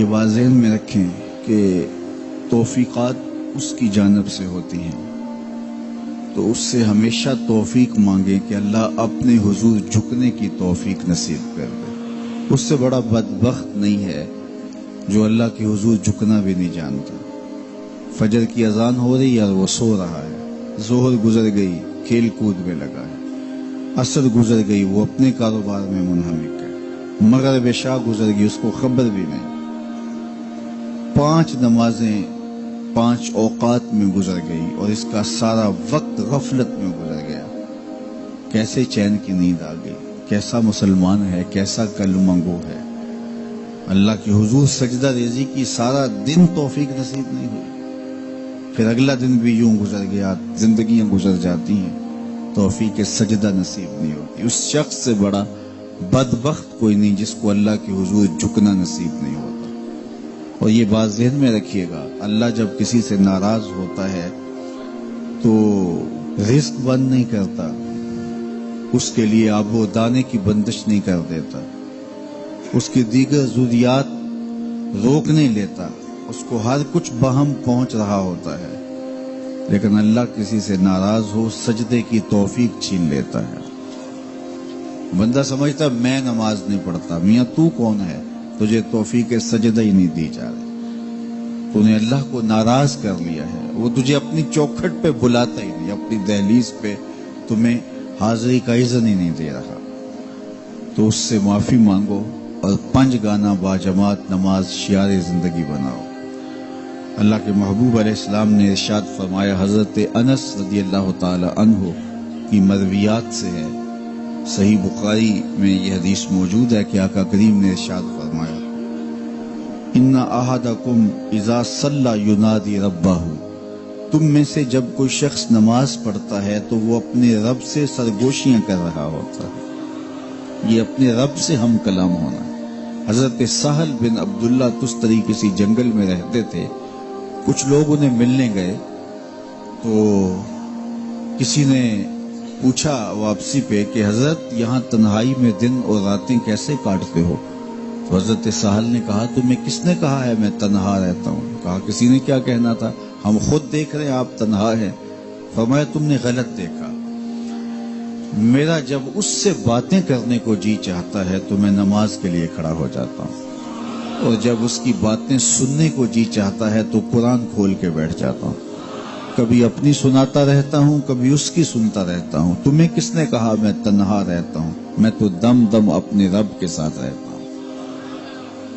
یہ واضح میں رکھیں کہ توفیقات اس کی جانب سے ہوتی ہیں، تو اس سے ہمیشہ توفیق مانگیں کہ اللہ اپنے حضور جھکنے کی توفیق نصیب کر دے۔ اس سے بڑا بدبخت نہیں ہے جو اللہ کے حضور جھکنا بھی نہیں جانتا۔ فجر کی اذان ہو رہی ہے اور وہ سو رہا ہے، ظہر گزر گئی کھیل کود میں لگا ہے، عصر گزر گئی وہ اپنے کاروبار میں منہمک ہے، مغرب عشاء گزر گئی اس کو خبر بھی نہیں۔ 5 نمازیں 5 اوقات میں گزر گئی اور اس کا سارا وقت غفلت میں گزر گیا۔ کیسے چین کی نیند آ گئی، کیسا مسلمان ہے، کیسا کلمہ گو ہے۔ اللہ کے حضور سجدہ ریزی کی سارا دن توفیق نصیب نہیں ہوئی، پھر اگلا دن بھی یوں گزر گیا، زندگیاں گزر جاتی ہیں، توفیق سجدہ نصیب نہیں ہوتی۔ اس شخص سے بڑا بدبخت کوئی نہیں جس کو اللہ کے حضور جھکنا نصیب نہیں ہوتا۔ اور یہ بات ذہن میں رکھیے گا، اللہ جب کسی سے ناراض ہوتا ہے تو رزق بند نہیں کرتا، اس کے لیے آب و دانے کی بندش نہیں کر دیتا، اس کی دیگر ضروریات روک نہیں لیتا، اس کو ہر کچھ بہم پہنچ رہا ہوتا ہے، لیکن اللہ کسی سے ناراض ہو سجدے کی توفیق چھین لیتا ہے۔ بندہ سمجھتا میں نماز نہیں پڑھتا، میاں تو کون ہے، تجھے توفیق سجدہ ہی نہیں دی جا رہی، تو نے اللہ کو ناراض کر لیا ہے، وہ تجھے اپنی چوکھٹ پہ بلاتا ہی نہیں، اپنی دہلیز پہ تمہیں حاضری کا اذن ہی نہیں دے رہا، تو اس سے معافی مانگو اور 5 گانا باجماعت نماز شعار زندگی بناؤ۔ اللہ کے محبوب علیہ السلام نے ارشاد فرمایا، حضرت انس رضی اللہ تعالی عنہ کی مرویات سے ہے، صحیح بخاری میں یہ حدیث موجود ہے کہ آقا کریم نے ارشاد فرمایا، ان احدکم اذا صلی ینادی ربہ، تم میں سے جب کوئی شخص نماز پڑھتا ہے تو وہ اپنے رب سے سرگوشیاں کر رہا ہوتا ہے۔ یہ اپنے رب سے ہم کلام ہونا ہے۔ حضرت سہل بن عبداللہ تستری کسی جنگل میں رہتے تھے، کچھ لوگ انہیں ملنے گئے تو کسی نے پوچھا واپسی پہ کہ حضرت یہاں تنہائی میں دن اور راتیں کیسے کاٹتے ہو؟ تو حضرت سہل نے کہا تمہیں کس نے کہا ہے میں تنہا رہتا ہوں؟ کہا کسی نے کیا کہنا تھا، ہم خود دیکھ رہے ہیں آپ تنہا ہیں۔ فرمایا تم نے غلط دیکھا، میرا جب اس سے باتیں کرنے کو جی چاہتا ہے تو میں نماز کے لیے کھڑا ہو جاتا ہوں، اور جب اس کی باتیں سننے کو جی چاہتا ہے تو قرآن کھول کے بیٹھ جاتا ہوں، کبھی اپنی سناتا رہتا ہوں کبھی اس کی سنتا رہتا ہوں۔ تمہیں کس نے کہا میں تنہا رہتا ہوں؟ میں تو دم دم اپنے رب کے ساتھ رہتا ہوں۔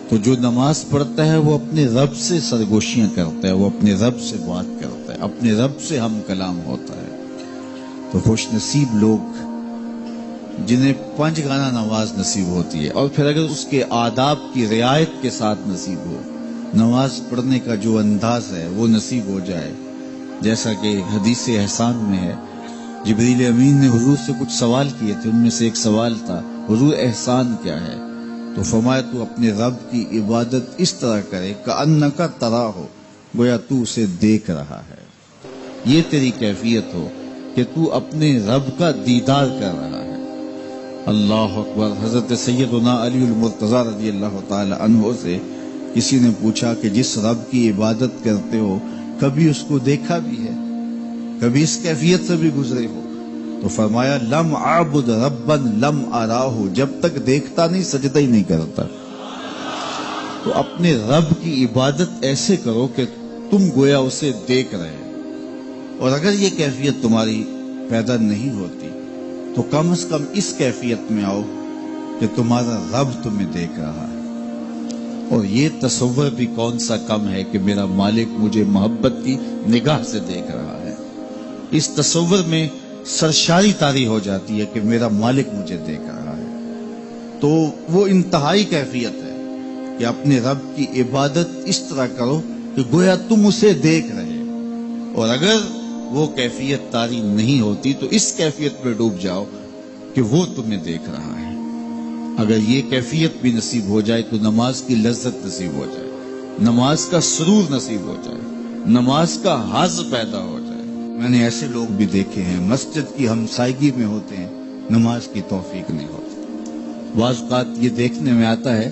تو جو نماز پڑھتا ہے وہ اپنے رب سے سرگوشیاں کرتا ہے، وہ اپنے رب سے بات کرتا ہے، اپنے رب سے ہم کلام ہوتا ہے۔ تو خوش نصیب لوگ جنہیں 5 گانا نماز نصیب ہوتی ہے، اور پھر اگر اس کے آداب کی رعایت کے ساتھ نصیب ہو، نماز پڑھنے کا جو انداز ہے وہ نصیب ہو جائے، جیسا کہ حدیث احسان میں ہے، جبریل امین نے حضور سے کچھ سوال کیے تھے، ان میں سے ایک سوال تھا حضور احسان کیا ہے؟ تو فرمایا تو اپنے رب کی عبادت اس طرح کرے کأنک تراہ، گویا تو اسے دیکھ رہا ہے، یہ تیری کیفیت ہو کہ تو اپنے رب کا دیدار کر رہا ہے۔ اللہ اکبر۔ حضرت سیدنا علی المرتضی رضی اللہ تعالی عنہ سے کسی نے پوچھا کہ جس رب کی عبادت کرتے ہو کبھی اس کو دیکھا بھی ہے، کبھی اس کیفیت سے بھی گزرے ہو؟ تو فرمایا لم اعبد ربا لم اراہ، جب تک دیکھتا نہیں سجدہ ہی نہیں کرتا۔ تو اپنے رب کی عبادت ایسے کرو کہ تم گویا اسے دیکھ رہے ہو، اور اگر یہ کیفیت تمہاری پیدا نہیں ہوتی تو کم از کم اس کیفیت میں آؤ کہ تمہارا رب تمہیں دیکھ رہا ہے۔ اور یہ تصور بھی کون سا کم ہے کہ میرا مالک مجھے محبت کی نگاہ سے دیکھ رہا ہے، اس تصور میں سرشاری طاری ہو جاتی ہے کہ میرا مالک مجھے دیکھ رہا ہے۔ تو وہ انتہائی کیفیت ہے کہ اپنے رب کی عبادت اس طرح کرو کہ گویا تم اسے دیکھ رہے، اور اگر وہ کیفیت طاری نہیں ہوتی تو اس کیفیت میں ڈوب جاؤ کہ وہ تمہیں دیکھ رہا ہے۔ اگر یہ کیفیت بھی نصیب ہو جائے تو نماز کی لذت نصیب ہو جائے، نماز کا سرور نصیب ہو جائے، نماز کا حظ پیدا ہو جائے۔ میں نے ایسے لوگ بھی دیکھے ہیں مسجد کی ہمسائیگی میں ہوتے ہیں، نماز کی توفیق نہیں ہوتی۔ بعض اوقات یہ دیکھنے میں آتا ہے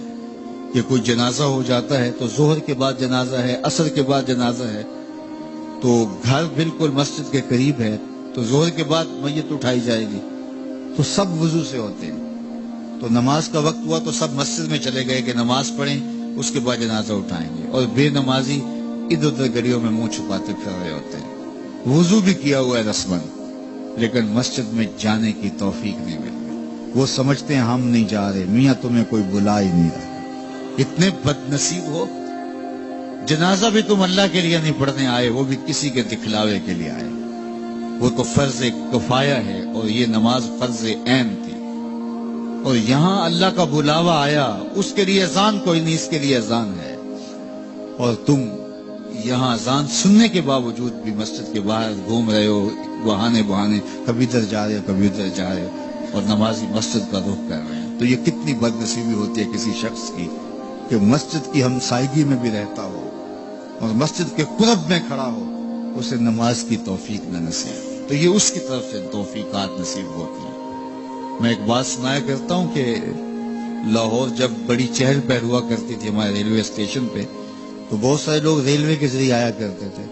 کہ کوئی جنازہ ہو جاتا ہے تو ظہر کے بعد جنازہ ہے، عصر کے بعد جنازہ ہے، تو گھر بالکل مسجد کے قریب ہے، تو ظہر کے بعد میت اٹھائی جائے گی، تو سب وضو سے ہوتے ہیں، تو نماز کا وقت ہوا تو سب مسجد میں چلے گئے کہ نماز پڑھیں، اس کے بعد جنازہ اٹھائیں گے، اور بے نمازی ادھر ادھر گلیوں میں منہ چھپاتے پھر رہے ہوتے ہیں، وضو بھی کیا ہوا ہے رسماً، لیکن مسجد میں جانے کی توفیق نہیں ملتی، وہ سمجھتے ہیں ہم نہیں جا رہے، میاں تمہیں کوئی بلا ہی نہیں رہا، اتنے بد نصیب ہو، جنازہ بھی تم اللہ کے لیے نہیں پڑھنے آئے، وہ بھی کسی کے دکھلاوے کے لیے آئے، وہ تو فرض کفایہ ہے اور یہ نماز فرض عین تھی، اور یہاں اللہ کا بلاوا آیا، اس کے لیے اذان کوئی نہیں، اس کے لیے اذان ہے، اور تم یہاں اذان سننے کے باوجود بھی مسجد کے باہر گھوم رہے ہو، بہانے بہانے کبھی ادھر جا رہے ہو کبھی ادھر جا رہے ہو، اور نمازی مسجد کا رخ کر رہے ہیں، تو یہ کتنی بد نصیبی ہوتی ہے کسی شخص کی کہ مسجد کی ہمسائیگی میں بھی رہتا ہو اور مسجد کے قرب میں کھڑا ہو، اسے نماز کی توفیق نہ نصیب، تو یہ اس کی طرف سے توفیقات نصیب ہوتی ہیں۔ میں ایک بات سنایا کرتا ہوں کہ لاہور جب بڑی چہل پہل ہوا کرتی تھی ہمارے ریلوے اسٹیشن پہ، تو بہت سارے لوگ ریلوے کے ذریعے آیا کرتے تھے،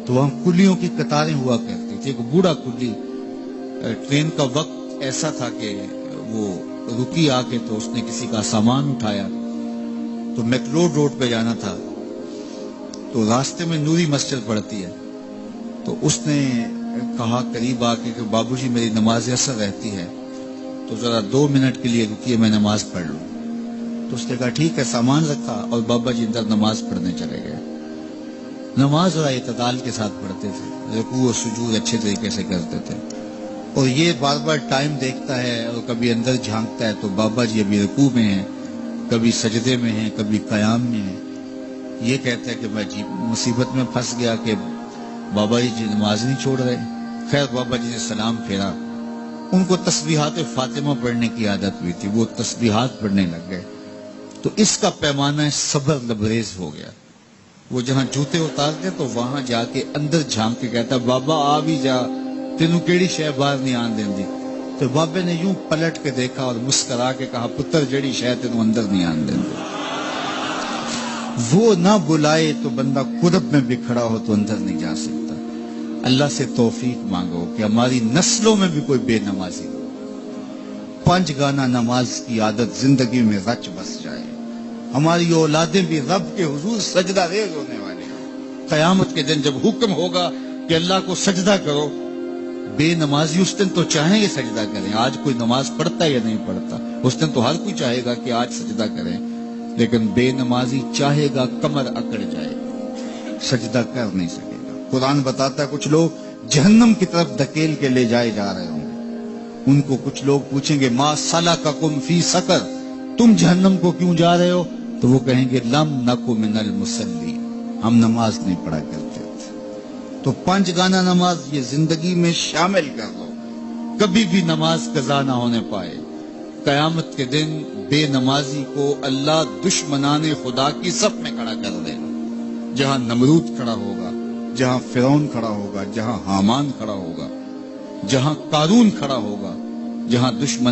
تو وہاں کلیوں کی قطاریں ہوا کرتی تھی، ایک بوڑھا کلی، ٹرین کا وقت ایسا تھا کہ وہ رکی آ کے، تو اس نے کسی کا سامان اٹھایا، تو میکلوڈ روڈ پہ جانا تھا، تو راستے میں نوری مسجد پڑتی ہے، تو اس نے کہا قریب آ کے کہ بابو جی میری نماز عصر رہتی ہے، تو ذرا 2 منٹ کے لیے رکیے میں نماز پڑھ لوں، تو اس نے کہا ٹھیک ہے، سامان رکھا اور بابا جی اندر نماز پڑھنے چلے گئے، نماز ذرا اعتدال کے ساتھ پڑھتے تھے، رکوع و سجود اچھے طریقے سے کرتے تھے، اور یہ بار بار ٹائم دیکھتا ہے اور کبھی اندر جھانکتا ہے، تو بابا جی ابھی رکوع میں ہیں، کبھی سجدے میں ہیں، کبھی قیام میں ہیں، یہ کہتا ہے کہ میں جی مصیبت میں پھنس گیا کہ بابا جی نماز نہیں چھوڑ رہے، خیر بابا جی نے سلام پھیرا، ان کو تسبیحات فاطمہ پڑھنے کی عادت بھی تھی، وہ تسبیحات پڑھنے لگ گئے، تو اس کا پیمانہ صبر لبریز ہو گیا، وہ جہاں جوتے اتارتے تو وہاں جا کے اندر جھانک کے کہتا بابا آ بھی جا، تینوں کیڑی شے باہر نہیں آن دیندی، تو بابے نے یوں پلٹ کے دیکھا اور مسکرا کے کہا پتر جڑی شے تینوں اندر نہیں آن دیندی، وہ نہ بلائے تو بندہ قرب میں بھی کھڑا ہو تو اندر نہیں جا سکتا۔ اللہ سے توفیق مانگو کہ ہماری نسلوں میں بھی کوئی بے نمازی ہو، 5 گانا نماز کی عادت زندگی میں رچ بس جائے، ہماری اولادیں بھی رب کے حضور سجدہ ریز ہونے والے ہیں، قیامت کے دن جب حکم ہوگا کہ اللہ کو سجدہ کرو، بے نمازی اس دن تو چاہیں گے سجدہ کریں، آج کوئی نماز پڑھتا یا نہیں پڑھتا، اس دن تو ہر کوئی چاہے گا کہ آج سجدہ کریں، لیکن بے نمازی چاہے گا کمر اکڑ جائے گا، سجدہ کر نہیں سکے گا۔ قرآن بتاتا ہے کچھ لوگ جہنم کی طرف دھکیل کے لے جائے جا رہے ہوں گے، ان کو کچھ لوگ پوچھیں گے ما سلککم فی سقر، تم جہنم کو کیوں جا رہے ہو، تو وہ کہیں گے لم نکو من المصلی، ہم نماز نہیں پڑھا کرتے تھے۔ تو 5 گانا نماز یہ زندگی میں شامل کر لو، کبھی بھی نماز قضا نہ ہونے پائے، قیامت کے دن بے نمازی کو اللہ دشمنان خدا کی صف میں کھڑا کر دے گا، جہاں نمرود کھڑا ہوگا، جہاں فرعون کھڑا ہوگا، جہاں حامان کھڑا ہوگا، جہاں قارون کھڑا ہوگا، جہاں دشمن